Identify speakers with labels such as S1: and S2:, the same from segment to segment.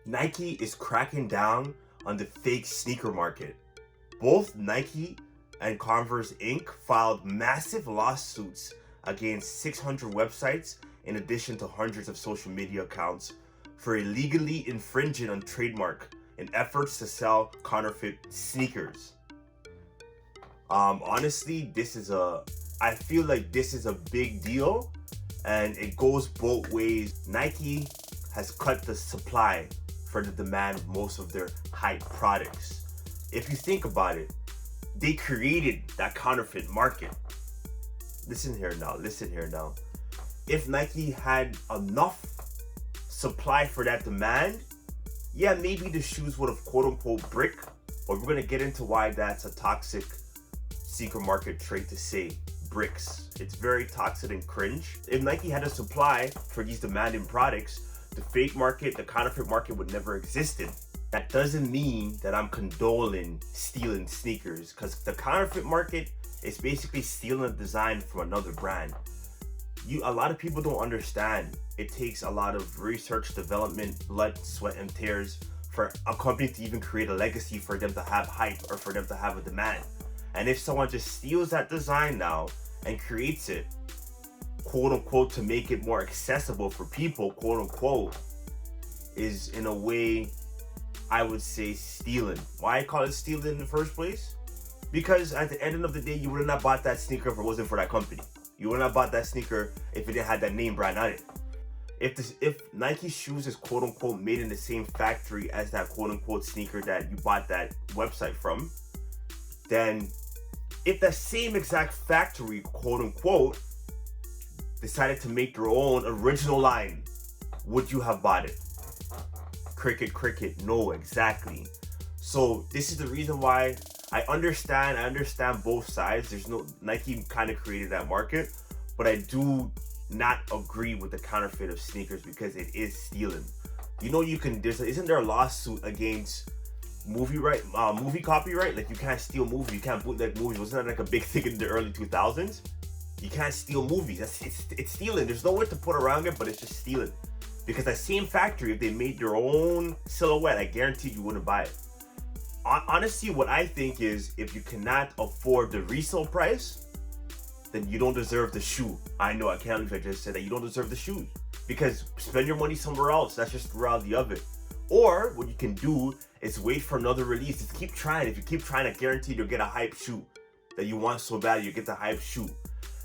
S1: Nike is cracking down on the fake sneaker market. Both Nike and Converse Inc. filed massive lawsuits against 600 websites in addition to hundreds of social media accounts for illegally infringing on trademark in efforts to sell counterfeit sneakers. Honestly, I feel like this is a big deal and it goes both ways. Nike has cut the supply for the demand of most of their hype products. If you think about it, they created that counterfeit market. Listen here now. If Nike had enough supply for that demand, yeah, maybe the shoes would have quote unquote brick, but we're gonna get into why that's a toxic sneaker market trait to say bricks. It's very toxic and cringe. If Nike had a supply for these demanding products, the fake market, the counterfeit market would never existed. That doesn't mean that I'm condoling stealing sneakers, because the counterfeit market is basically stealing a design from another brand. A lot of people don't understand. It takes a lot of research, development, blood, sweat, and tears for a company to even create a legacy, for them to have hype or for them to have a demand. And if someone just steals that design now and creates it, quote unquote, to make it more accessible for people, quote unquote, is in a way, I would say, stealing. Why I call it stealing in the first place? Because at the end of the day, you would have not bought that sneaker if it wasn't for that company. You would not have bought that sneaker if it didn't have that name brand on it. If Nike shoes is quote unquote made in the same factory as that quote unquote sneaker that you bought that website from, then if that same exact factory, quote unquote, decided to make their own original line, would you have bought it? Cricket, no, exactly. So this is the reason why I understand both sides. There's no, Nike kind of created that market, but I do not agree with the counterfeit of sneakers because it is stealing. You know, isn't there a lawsuit against movie copyright? Like, you can't steal movies, you can't bootleg movies. Wasn't that like a big thing in the early 2000s? You can't steal movies. It's stealing. There's no way to put around it, but it's just stealing. Because that same factory, if they made their own silhouette, I guarantee you wouldn't buy it. Honestly, what I think is, if you cannot afford the resale price, then you don't deserve the shoe. I know, I can't believe I just said that. You don't deserve the shoes. Because spend your money somewhere else. That's just the reality of it. Or what you can do is wait for another release. Just keep trying. If you keep trying, I guarantee you'll get a hype shoe that you want so bad. You get the hype shoe.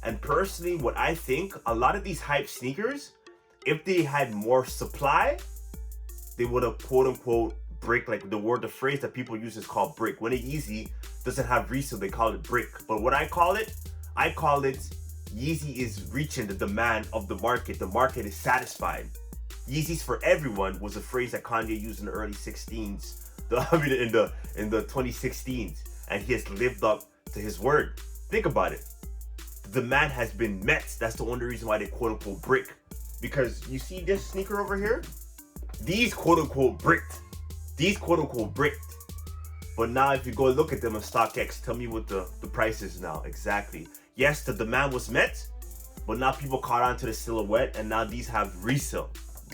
S1: And personally, what I think, a lot of these hype sneakers, if they had more supply, they would have quote unquote brick. Like the phrase that people use is called brick. When a Yeezy doesn't have resale, they call it brick. But what I call it Yeezy is reaching the demand of the market. The market is satisfied. Yeezys for everyone was a phrase that Kanye used in the early 16s. In the 2016s, and he has lived up to his word. Think about it. The demand has been met. That's the only reason why they quote unquote brick. Because you see this sneaker over here? These quote unquote bricked. But now if you go look at them on StockX, tell me what the price is now. Exactly. Yes, the demand was met, but now people caught on to the silhouette and now these have resale.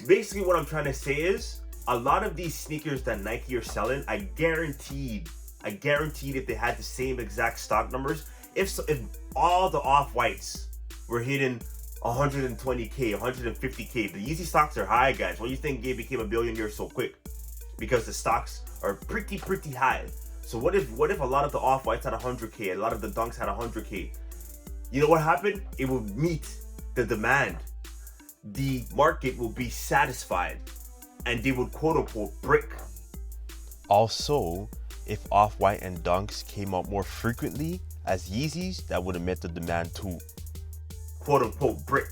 S1: Basically what I'm trying to say is, a lot of these sneakers that Nike are selling, I guaranteed if they had the same exact stock numbers, if all the off-whites were hitting 120K, 150K, the Yeezy stocks are high, guys. Why do you think Gabe became a billionaire so quick? Because the stocks are pretty high. So what if a lot of the off-whites had 100K, a lot of the dunks had 100K? You know what happened? It will meet the demand. The market will be satisfied, and they would quote unquote brick.
S2: Also, if Off-White and Dunks came out more frequently as Yeezys, that would have met the demand too.
S1: Quote unquote brick.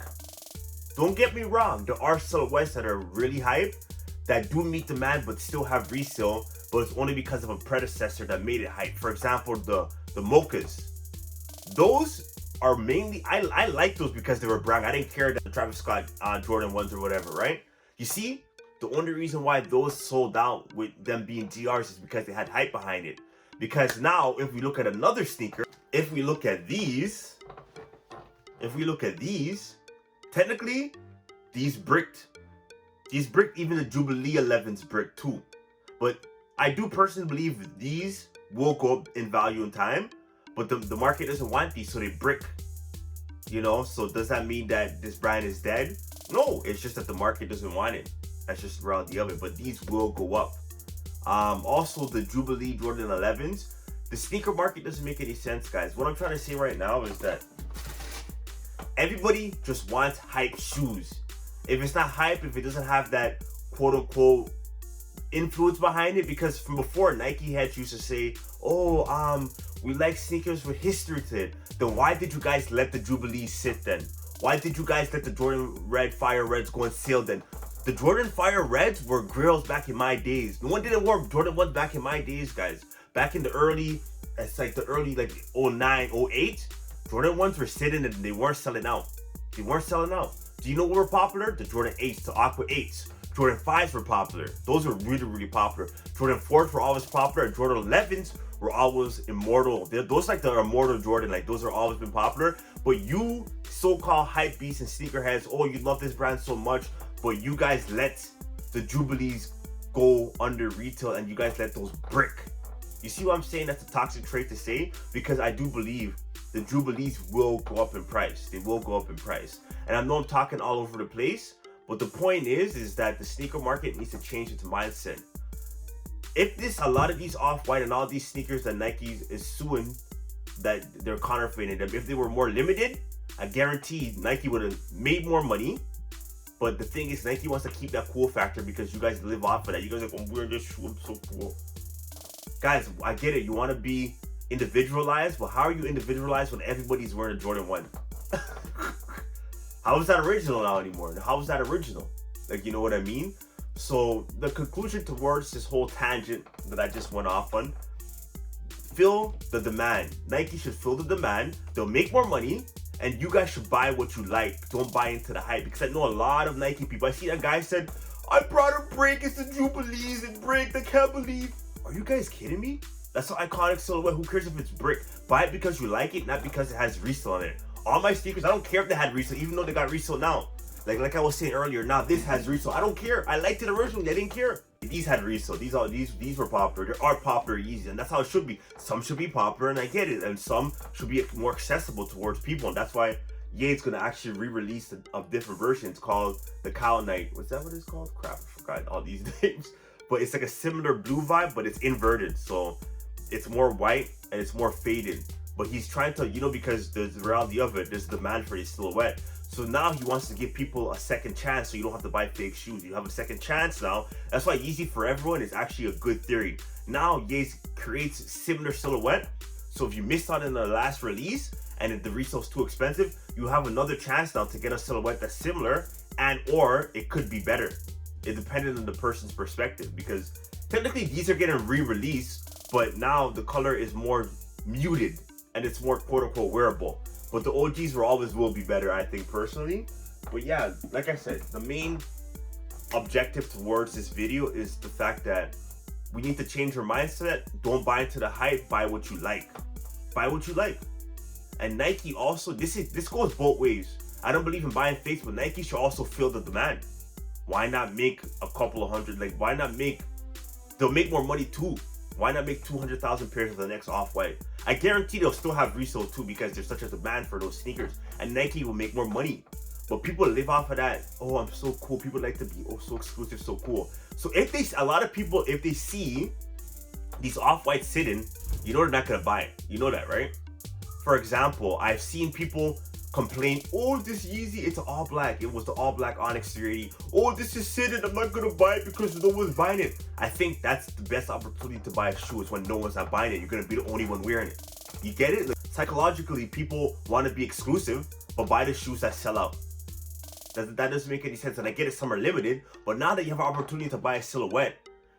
S1: Don't get me wrong, there are silhouettes that are really hype that do meet demand but still have resale, but it's only because of a predecessor that made it hype. For example, the Mochas. Those are mainly, I like those because they were brown. I didn't care that the Travis Scott Jordan 1s or whatever, right? You see, the only reason why those sold out with them being GRs is because they had hype behind it. Because now, if we look at another sneaker, if we look at these, technically, these bricked. These brick, even the Jubilee 11s brick too. But I do personally believe these will go up in value in time, but the market doesn't want these, so they brick. You know, so does that mean that this brand is dead? No, it's just that the market doesn't want it. That's just the reality of it. But these will go up. Also, the Jubilee Jordan 11s, the sneaker market doesn't make any sense, guys. What I'm trying to say right now is that everybody just wants hype shoes. If it's not hype, if it doesn't have that quote unquote influence behind it, because from before Nike heads used to say, oh, we like sneakers with history to it. Then why did you guys let the Jubilee sit then? Why did you guys let the Jordan Red Fire Reds go on sale then? The Jordan Fire Reds were grills back in my days. No one didn't wear Jordan 1s back in my days, guys. Back in the early, it's like the early like 09, 08, Jordan 1s were sitting and they weren't selling out. They weren't selling out. Do you know what were popular? The Jordan 8s, the Aqua 8s. Jordan 5s were popular. Those were really, really popular. Jordan 4s were always popular. And Jordan 11s were always immortal. Those like the immortal Jordan, like those are always been popular. But you so-called hype beasts and sneakerheads, oh, you love this brand so much, but you guys let the Jubilees go under retail and you guys let those brick. You see what I'm saying? That's a toxic trait to say, because I do believe the Jubilees will go up in price. They will go up in price. And I know I'm talking all over the place, but the point is that the sneaker market needs to change its mindset. If a lot of these Off-White and all these sneakers that Nike is suing, that they're counterfeiting them, if they were more limited, I guarantee Nike would have made more money. But the thing is, Nike wants to keep that cool factor because you guys live off of that. You guys are like, I'm wearing this shoe, I'm so cool. Guys, I get it. You want to be individualized, but how are you individualized when everybody's wearing a Jordan 1? How is that original now anymore? How is that original? Like, you know what I mean? So the conclusion towards this whole tangent that I just went off on, fill the demand. Nike should fill the demand. They'll make more money, and you guys should buy what you like. Don't buy into the hype, because I know a lot of Nike people. I see a guy said, I brought a break. It's the Jubilees and break. I can't believe. Are you guys kidding me? That's an iconic silhouette. Who cares if it's brick? Buy it because you like it, not because it has resale on it. All my sneakers, I don't care if they had resale, even though they got resale now. Like I was saying earlier, now this has resale. I don't care. I liked it originally. I didn't care. These had resale. These were popular. They are popular, easy, and that's how it should be. Some should be popular, and I get it, and some should be more accessible towards people, and that's why Ye's gonna actually re-release a different version. It's called the Cow Knight. What's that? What it's called? Crap, I forgot all these names. But it's like a similar blue vibe, but it's inverted, so it's more white and it's more faded. But he's trying to, because there's the reality of it, there's demand for his silhouette. So now he wants to give people a second chance, so you don't have to buy fake shoes. You have a second chance now. That's why Yeezy for everyone is actually a good theory. Now Yeezy creates similar silhouette. So if you missed out on the last release and if the resale's too expensive, you have another chance now to get a silhouette that's similar, and or it could be better. It depended on the person's perspective, because technically these are getting re-released, but now the color is more muted and it's more quote-unquote wearable. But the OGs will be better, I think, personally. But yeah, like I said, the main objective towards this video is the fact that we need to change our mindset. Don't buy into the hype. Buy what you like. Buy what you like. And Nike also, this goes both ways. I don't believe in buying fakes, but Nike should also fill the demand. Why not make a couple of hundred? Like, why not make, they'll make more money too. Why not make 200,000 pairs of the next Off-White? I guarantee they'll still have resale too, because there's such a demand for those sneakers, and Nike will make more money. But people live off of that. Oh, I'm so cool. People like to be so exclusive, so cool. So a lot of people, if they see these Off-Whites sitting, they're not gonna buy it. You know that, right? For example, I've seen people complain, oh, this Yeezy, it's all black. It was the all black Onyx 380. Oh, this is sitting, I'm not gonna buy it because no one's buying it. I think that's the best opportunity to buy a shoe, is when no one's not buying it. You're gonna be the only one wearing it. You get it? Like, psychologically, people want to be exclusive, but buy the shoes that sell out. That doesn't make any sense. And I get it, some are limited, but now that you have an opportunity to buy a silhouette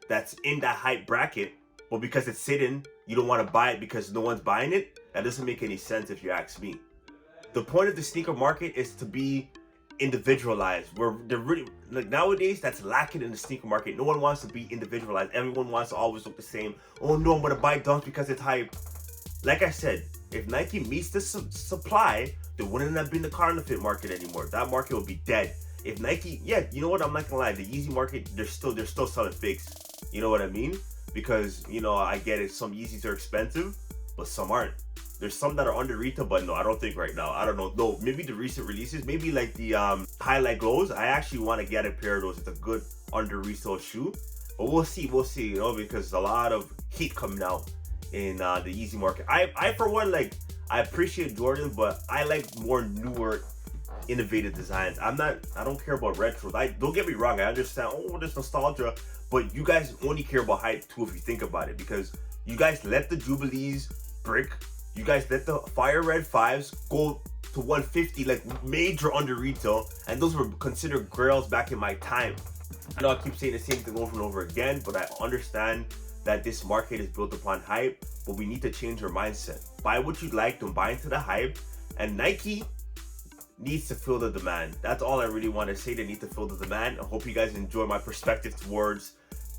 S1: that's in that hype bracket, but because it's sitting, you don't want to buy it because no one's buying it, that doesn't make any sense if you ask me. The point of the sneaker market is to be individualized. Where they're really, like, nowadays, that's lacking in the sneaker market. No one wants to be individualized. Everyone wants to always look the same. Oh no, I'm gonna buy Dunks because it's hype. Like I said, if Nike meets the supply, there wouldn't have been the counterfeit market anymore. That market would be dead. if Nike, yeah, you know what? I'm not gonna lie. The Yeezy market, they're still selling fakes. You know what I mean? Because I get it. Some Yeezys are expensive, but some aren't. There's some that are under retail, but no, I don't think right now. I don't know. No, maybe the recent releases, maybe like the highlight glows. I actually want to get a pair of those. It's a good under resale shoe, but we'll see. Because a lot of heat coming out in the Yeezy market. I for one, like, I appreciate Jordan, but I like more newer, innovative designs. I don't care about retros. Don't get me wrong. I understand. Oh, there's nostalgia, but you guys only care about hype too if you think about it, because you guys let the Jubilees brick. You guys let the Fire Red 5s go to 150, like major under retail, and those were considered grails back in my time. I know I keep saying the same thing over and over again, but I understand that this market is built upon hype, but we need to change our mindset. Buy what you like, don't buy into the hype, and Nike needs to fill the demand. That's all I really want to say. They need to fill the demand. I hope you guys enjoy my perspective towards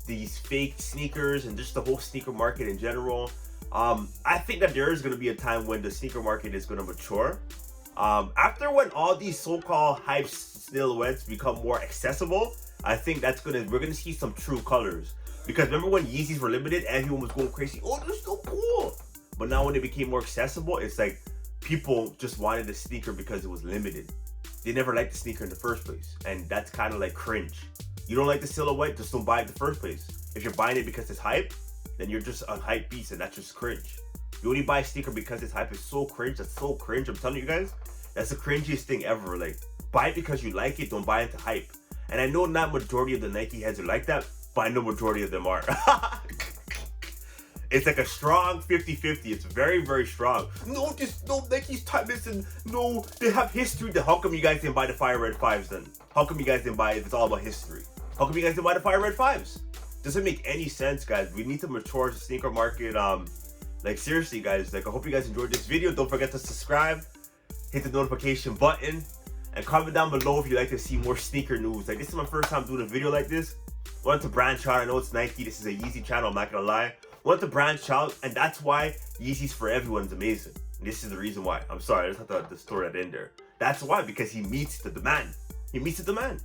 S1: these fake sneakers and just the whole sneaker market in general. I think that there is going to be a time when the sneaker market is going to mature. After when all these so-called hype silhouettes become more accessible, I think we're gonna see some true colors. Because remember when Yeezys were limited, everyone was going crazy. Oh, they're so cool. But now when they became more accessible, it's like people just wanted the sneaker because it was limited. They never liked the sneaker in the first place, and that's kind of like cringe. You don't like the silhouette, just don't buy it in the first place. If you're buying it because it's hype, then you're just a hype beast, and that's just cringe. You only buy a sneaker because it's hype. It's so cringe. That's so cringe. I'm telling you guys, that's the cringiest thing ever. Like, buy it because you like it. Don't buy into hype. And I know not majority of the Nike heads are like that, but I know majority of them are. It's like a strong 50-50. It's very, very strong. No, Nike's timeless, and no, they have history. Then how come you guys didn't buy the Fire Red 5s then? How come you guys didn't buy it if it's all about history? How come you guys didn't buy the Fire Red 5s? Doesn't make any sense, guys. We need to mature the sneaker market. Like, seriously, guys. Like, I hope you guys enjoyed this video. Don't forget to subscribe, hit the notification button, and comment down below if you'd like to see more sneaker news. Like, this is my first time doing a video like this. I wanted to branch out. I know it's Nike. This is a Yeezy channel. I'm not gonna lie. I wanted to branch out, and that's why Yeezys for Everyone is amazing. And this is the reason why. I'm sorry, I just have to throw that in there. That's why, because he meets the demand. He meets the demand.